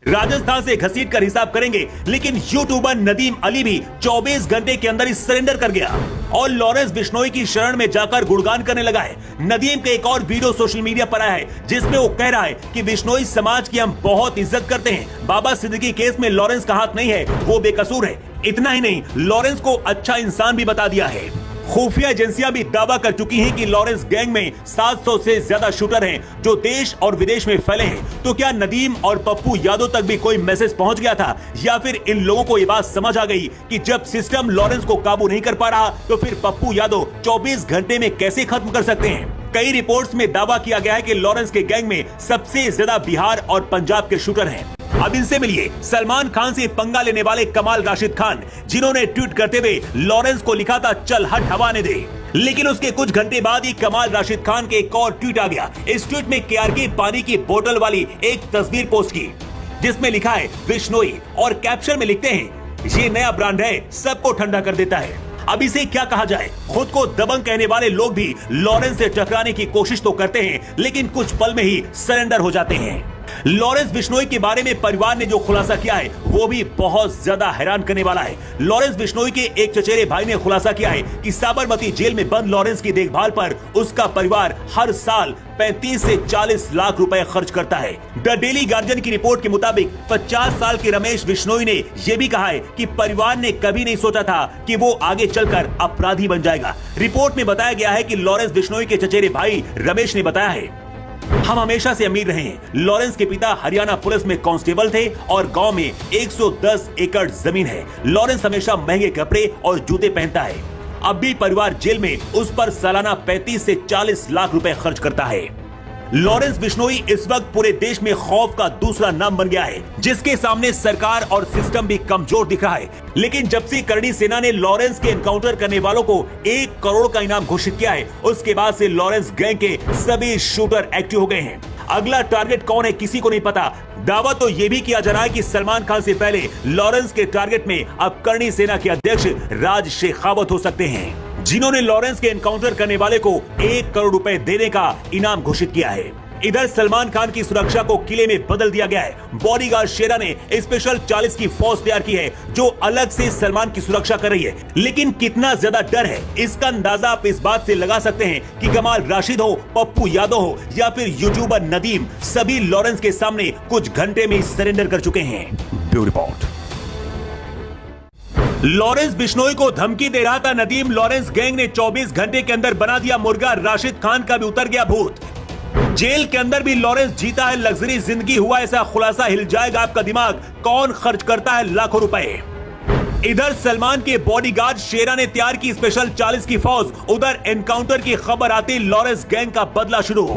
राजस्थान से घसीट कर हिसाब करेंगे, लेकिन यूट्यूबर नदीम अली भी 24 घंटे के अंदर ही सरेंडर कर गया और लॉरेंस बिश्नोई की शरण में जाकर गुणगान करने लगा है। नदीम का एक और वीडियो सोशल मीडिया पर आया है जिसमें वो कह रहा है कि बिश्नोई समाज की हम बहुत इज्जत करते हैं। बाबा सिद्दीकी केस में लॉरेंस का हाथ नहीं है, वो बेकसूर है। इतना ही नहीं, लॉरेंस को अच्छा इंसान भी बता दिया है। खुफिया एजेंसियां भी दावा कर चुकी हैं कि लॉरेंस गैंग में 700 से ज्यादा शूटर हैं जो देश और विदेश में फैले हैं। तो क्या नदीम और पप्पू यादव तक भी कोई मैसेज पहुंच गया था, या फिर इन लोगों को ये बात समझ आ गई कि जब सिस्टम लॉरेंस को काबू नहीं कर पा रहा तो फिर पप्पू यादव 24 घंटे में कैसे खत्म कर सकते हैं। कई रिपोर्ट्स में दावा किया गया है कि लॉरेंस के गैंग में सबसे ज्यादा बिहार और पंजाब के शूटर हैं। अब इनसे मिलिए सलमान खान से पंगा लेने वाले कमाल राशिद खान, जिन्होंने ट्वीट करते हुए लॉरेंस को लिखा था चल हट हवाने दे। लेकिन उसके कुछ घंटे बाद ही कमाल राशिद खान के एक और ट्वीट आ गया। इस ट्वीट में केआरके पानी की बोतल वाली एक तस्वीर पोस्ट की जिसमें लिखा है बिश्नोई और कैप्शन में लिखते हैं ये नया ब्रांड है, सबको ठंडा कर देता है। अब इसे क्या कहा जाए, खुद को दबंग कहने वाले लोग भी लॉरेंस से टकराने की कोशिश तो करते हैं लेकिन कुछ पल में ही सरेंडर हो जाते हैं। लॉरेंस बिश्नोई के बारे में परिवार ने जो खुलासा किया है वो भी बहुत ज्यादा हैरान करने वाला है। लॉरेंस बिश्नोई के एक चचेरे भाई ने खुलासा किया है कि साबरमती जेल में बंद लॉरेंस की देखभाल पर उसका परिवार हर साल 35 से 40 लाख रुपए खर्च करता है। द डेली गार्जियन की रिपोर्ट के मुताबिक 50 साल के रमेश बिश्नोई ने यह भी कहा है कि परिवार ने कभी नहीं सोचा था कि वो आगे चलकर अपराधी बन जाएगा। रिपोर्ट में बताया गया है कि लॉरेंस बिश्नोई के चचेरे भाई रमेश ने बताया है हम हमेशा से अमीर रहे हैं। लॉरेंस के पिता हरियाणा पुलिस में कांस्टेबल थे और गांव में 110 एकड़ जमीन है। लॉरेंस हमेशा महंगे कपड़े और जूते पहनता है। अब भी परिवार जेल में उस पर सालाना 35 से 40 लाख रुपए खर्च करता है। लॉरेंस बिश्नोई इस वक्त पूरे देश में खौफ का दूसरा नाम बन गया है, जिसके सामने सरकार और सिस्टम भी कमजोर दिख रहा है। लेकिन जब से करणी सेना ने लॉरेंस के एनकाउंटर करने वालों को 1 करोड़ का इनाम घोषित किया है, उसके बाद से लॉरेंस गैंग के सभी शूटर एक्टिव हो गए हैं। अगला टारगेट कौन है किसी को नहीं पता। दावा तो ये भी किया जा रहा है कि सलमान खान से पहले लॉरेंस के टारगेट में अब करणी सेना के अध्यक्ष राज शेखावत हो सकते हैं, जिन्होंने लॉरेंस के एनकाउंटर करने वाले को 1 करोड़ रुपए देने का इनाम घोषित किया है। इधर सलमान खान की सुरक्षा को किले में बदल दिया गया है। बॉडीगार्ड शेरा ने स्पेशल 40 की फौज तैयार की है जो अलग से सलमान की सुरक्षा कर रही है। लेकिन कितना ज्यादा डर है इसका अंदाजा आप इस बात से लगा सकते हैं कि कमाल राशिद हो, पप्पू यादव हो या फिर यूट्यूबर नदीम, सभी लॉरेंस के सामने कुछ घंटे में सरेंडर कर चुके हैं। Bureau report. लॉरेंस बिश्नोई को धमकी दे रहा था नदीम। लॉरेंस गैंग ने 24 घंटे के अंदर बना दिया मुर्गा। राशिद खान का भी उतर गया भूत। जेल के अंदर भी लॉरेंस जीता है लग्जरी जिंदगी। हुआ ऐसा खुलासा, हिल जाएगा आपका दिमाग। कौन खर्च करता है लाखों रुपए। इधर सलमान के बॉडीगार्ड शेरा ने तैयार की स्पेशल 40 की फौज। उधर एनकाउंटर की खबर आती लॉरेंस गैंग का बदला शुरू।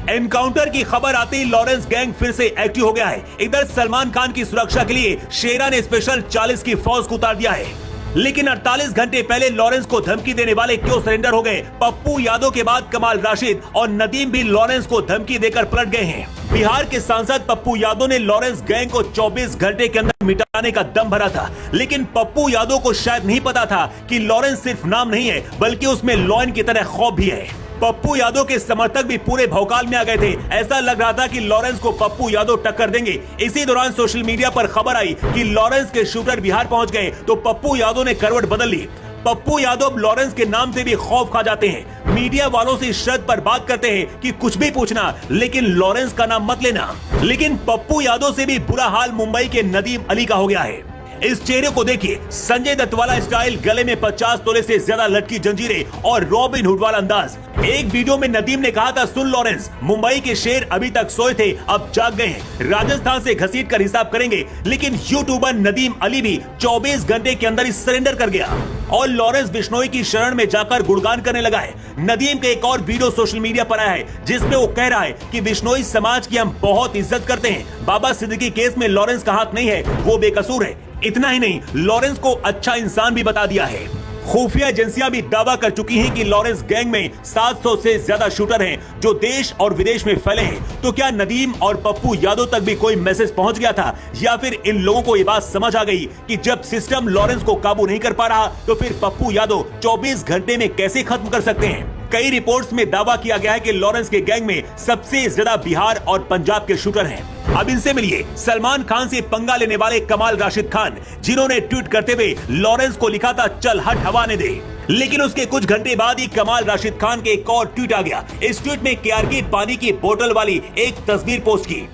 एनकाउंटर की खबर आते ही लॉरेंस गैंग फिर से एक्टिव हो गया है। इधर सलमान खान की सुरक्षा के लिए शेरा ने स्पेशल 40 की फौज को उतार दिया है। लेकिन 48 घंटे पहले लॉरेंस को धमकी देने वाले क्यों सरेंडर हो गए? पप्पू यादव के बाद कमाल राशिद और नदीम भी लॉरेंस को धमकी देकर पलट गए हैं। बिहार के सांसद पप्पू यादव ने लॉरेंस गैंग को 24 घंटे के अंदर मिटाने का दम भरा था। लेकिन पप्पू यादव को शायद नहीं पता था कि लॉरेंस सिर्फ नाम नहीं है बल्कि उसमें लॉयन की तरह खौफ भी है। पप्पू यादव के समर्थक भी पूरे भौकाल में आ गए थे। ऐसा लग रहा था कि लॉरेंस को पप्पू यादव टक्कर देंगे। इसी दौरान सोशल मीडिया पर खबर आई कि लॉरेंस के शूटर बिहार पहुंच गए तो पप्पू यादव ने करवट बदल ली। पप्पू यादव लॉरेंस के नाम से भी खौफ खा जाते हैं। मीडिया वालों से इस शर्त पर बात करते हैं कि कुछ भी पूछना लेकिन लॉरेंस का नाम मत लेना। लेकिन पप्पू यादव से भी बुरा हाल मुंबई के नदीम अली का हो गया है। इस चेहरे को देखिए, संजय दत्त वाला स्टाइल, गले में 50 तोले से ज्यादा लटकी जंजीरें और रॉबिन हुड वाला अंदाज। एक वीडियो में नदीम ने कहा था सुन लॉरेंस, मुंबई के शेर अभी तक सोए थे अब जाग गए हैं। राजस्थान से घसीट कर हिसाब करेंगे। लेकिन यूट्यूबर नदीम अली भी 24 घंटे के अंदर ही सरेंडर कर गया और लॉरेंस बिश्नोई की शरण में जाकर गुणगान करने लगा है। नदीम का एक और वीडियो सोशल मीडिया पर आया है जिसमें वो कह रहा है कि बिश्नोई समाज की हम बहुत इज्जत करते हैं। बाबा सिद्दीकी केस में लॉरेंस का हाथ नहीं है, वो बेकसूर है। इतना ही नहीं, लॉरेंस को अच्छा इंसान भी बता दिया है। खुफिया एजेंसियां भी दावा कर चुकी हैं कि लॉरेंस गैंग में 700 से ज्यादा शूटर हैं जो देश और विदेश में फैले हैं। तो क्या नदीम और पप्पू यादव तक भी कोई मैसेज पहुंच गया था, या फिर इन लोगों को ये बात समझ आ गई कि जब सिस्टम लॉरेंस को काबू नहीं कर पा रहा तो फिर पप्पू यादव 24 घंटे में कैसे खत्म कर सकते हैं। कई रिपोर्ट्स में दावा किया गया है कि लॉरेंस के गैंग में सबसे ज्यादा बिहार और पंजाब के शूटर हैं। अब इनसे मिलिए सलमान खान से पंगा लेने वाले कमाल राशिद खान, जिन्होंने ट्वीट करते हुए लॉरेंस को लिखा था चल हट हवाने दे। लेकिन उसके कुछ घंटे बाद ही कमाल राशिद खान के एक और ट्वीट आ गया। इस ट्वीट में केआरके पानी की बोतल वाली एक तस्वीर पोस्ट की,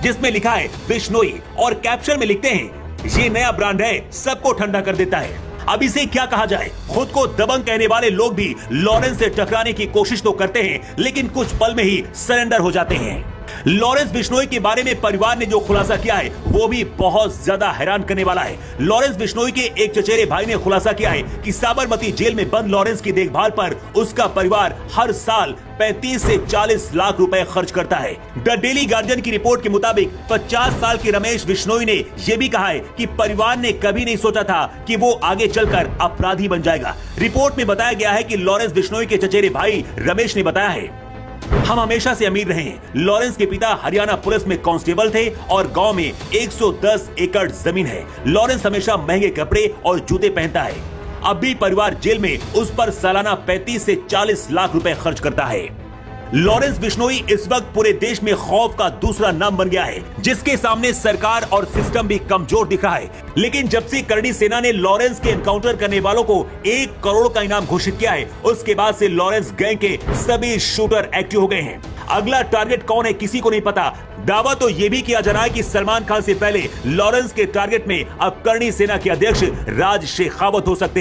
जिसमें लिखा है बिश्नोई और कैप्शन में लिखते हैं ये नया ब्रांड है, सबको ठंडा कर देता है। अब इसे क्या कहा जाए, खुद को दबंग कहने वाले लोग भी लॉरेंस से टकराने की कोशिश तो करते हैं, लेकिन कुछ पल में ही सरेंडर हो जाते हैं। लॉरेंस बिश्नोई के बारे में परिवार ने जो खुलासा किया है वो भी बहुत ज्यादा हैरान करने वाला है। लॉरेंस बिश्नोई के एक चचेरे भाई ने खुलासा किया है कि साबरमती जेल में बंद लॉरेंस की देखभाल पर उसका परिवार हर साल 35 से 40 लाख रुपए खर्च करता है। द डेली गार्जियन की रिपोर्ट के मुताबिक 50 साल के रमेश बिश्नोई ने यह भी कहा है कि परिवार ने कभी नहीं सोचा था कि वो आगे चलकर अपराधी बन जाएगा। रिपोर्ट में बताया गया है कि लॉरेंस बिश्नोई के चचेरे भाई रमेश ने बताया है, हम हमेशा से अमीर रहे हैं। लॉरेंस के पिता हरियाणा पुलिस में कांस्टेबल थे और गांव में 110 एकड़ जमीन है। लॉरेंस हमेशा महंगे कपड़े और जूते पहनता है। अब भी परिवार जेल में उस पर सालाना 35 से 40 लाख रुपए खर्च करता है। लॉरेंस बिश्नोई इस वक्त पूरे देश में खौफ का दूसरा नाम बन गया है, जिसके सामने सरकार और सिस्टम भी कमजोर दिख रहा है। लेकिन जब से करणी सेना ने लॉरेंस के एनकाउंटर करने वालों को 1 करोड़ का इनाम घोषित किया है, उसके बाद से लॉरेंस गैंग के सभी शूटर एक्टिव हो गए हैं। अगला टारगेट कौन है किसी को नहीं पता। दावा तो यह भी किया जा रहा है कि सलमान खान से पहले लॉरेंस के टारगेट में अब करणी सेना के अध्यक्ष राज शेखावत हो सकते हैं।